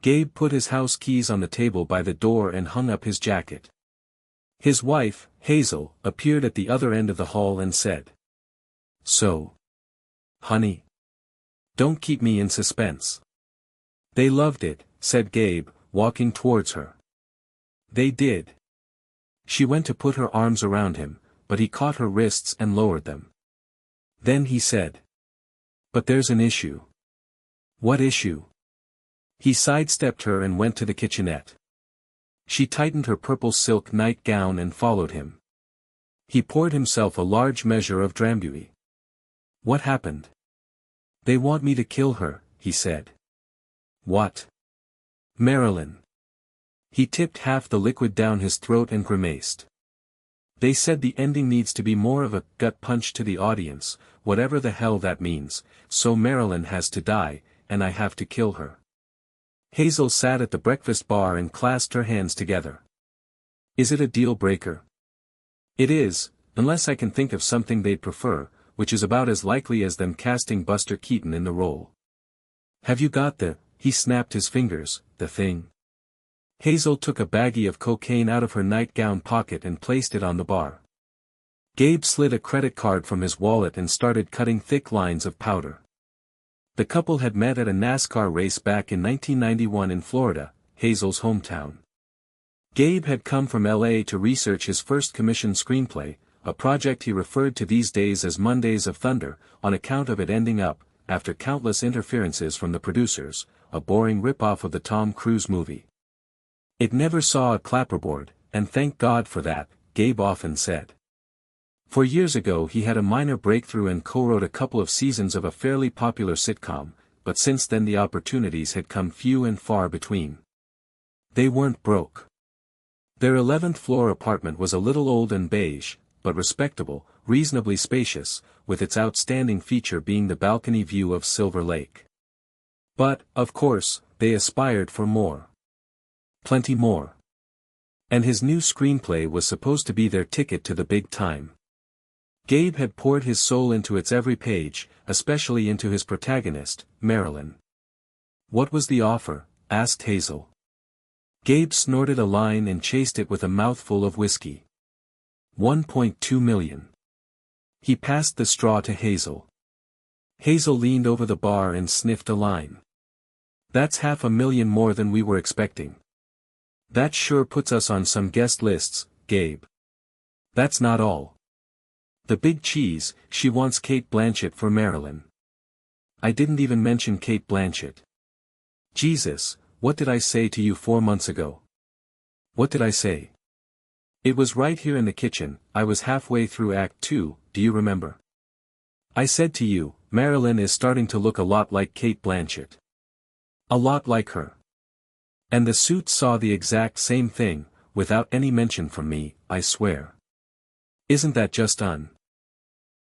Gabe put his house keys on the table by the door and hung up his jacket. His wife, Hazel, appeared at the other end of the hall and said, "So, honey, don't keep me in suspense." "They loved it," said Gabe, walking towards her. "They did." She went to put her arms around him, but he caught her wrists and lowered them. Then he said, "But there's an issue." "What issue?" He sidestepped her and went to the kitchenette. She tightened her purple silk nightgown and followed him. He poured himself a large measure of drambuie. "What happened?" "They want me to kill her," he said. "What?" "Marilyn." He tipped half the liquid down his throat and grimaced. "They said the ending needs to be more of a gut punch to the audience, whatever the hell that means, so Marilyn has to die, and I have to kill her." Hazel sat at the breakfast bar and clasped her hands together. "Is it a deal breaker?" "It is, unless I can think of something they'd prefer, which is about as likely as them casting Buster Keaton in the role." "Have you got he snapped his fingers, the thing?" Hazel took a baggie of cocaine out of her nightgown pocket and placed it on the bar. Gabe slid a credit card from his wallet and started cutting thick lines of powder. The couple had met at a NASCAR race back in 1991 in Florida, Hazel's hometown. Gabe had come from LA to research his first commissioned screenplay, a project he referred to these days as Mondays of Thunder, on account of it ending up, after countless interferences from the producers, a boring rip-off of the Tom Cruise movie. "It never saw a clapperboard, and thank God for that," Gabe often said. 4 years ago he had a minor breakthrough and co-wrote a couple of seasons of a fairly popular sitcom, but since then the opportunities had come few and far between. They weren't broke. Their 11th floor apartment was a little old and beige, but respectable, reasonably spacious, with its outstanding feature being the balcony view of Silver Lake. But, of course, they aspired for more. Plenty more. And his new screenplay was supposed to be their ticket to the big time. Gabe had poured his soul into its every page, especially into his protagonist, Marilyn. "What was the offer?" asked Hazel. Gabe snorted a line and chased it with a mouthful of whiskey. $1.2 million. He passed the straw to Hazel. Hazel leaned over the bar and sniffed a line. "That's $500,000 more than we were expecting." "That sure puts us on some guest lists, Gabe." "That's not all. The big cheese, she wants Cate Blanchett for Marilyn." "I didn't even mention Cate Blanchett." "Jesus, what did I say to you 4 months ago?" "What did I say?" "It was right here in the kitchen, I was halfway through Act 2, do you remember? I said to you, Marilyn is starting to look a lot like Cate Blanchett. A lot like her." "And the suit saw the exact same thing, without any mention from me, I swear. Isn't that just